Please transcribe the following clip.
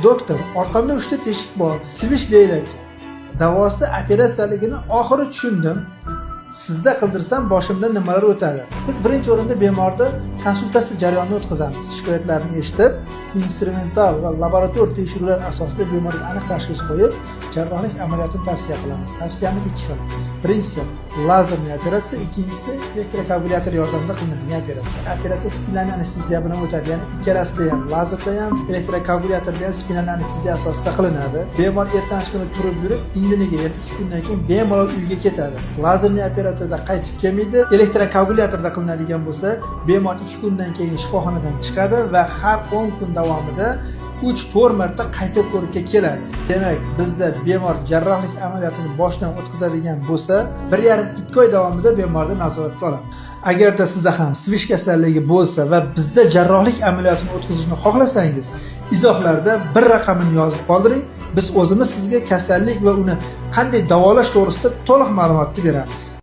Doktor, orqamda 3 ta teshik bor, svish deylar ekan. Davosi operatsiyaligini oxiri tushundim. Sizda qildirsam boshimdan nimalar o'tadi? Biz birinchi o'rinda bemorni konsultatsiya jarayonini o'tkazamiz. Shikoyatlarni eshitib, instrumental va laborator tekshiruvlar asosida bemorga aniq tashxis qo'yib, jarrohlik amaliyotini tavsiya qilamiz. Tavsiyamiz ikki xil. Birinchisi lazerli operatsiya, ikkinchisi elektrokabulyator yordamida qilinadigan operatsiya. Operatsiya spinal anesteziya bilan o'tadi, ya'ni ikkalasida ham, lazerda ham, elektrokabulyatorda ham spinal anesteziya asosida qilinadi. Bemor ertangi kuni turib yurib, indiniga 2 kundan keyin bemalol uyga ketadi. Lazerli operatsiyada qaytib kelmaydi. Elektrokabulyatorda qilinadigan bo'lsa, bemor 2 kundan keyin shifoxonadan chiqadi va har 10 kun davomida 3-4 marta qayta ko'rikka keladi. Demak, bizda bemor jarrohlik amaliyotini boshdan o'tkazadigan bo'lsa, 1,5-2 oy davomida bemorni nazoratga olamiz. Agarda sizda ham svish kasalligi bo'lsa va bizda jarrohlik amaliyotini o'tkazishni xohlasangiz, izohlarda bir raqamini yozib qoldiring. Biz o'zimiz sizga kasallik va uni qanday davolash to'g'risida to'liq ma'lumotni beramiz.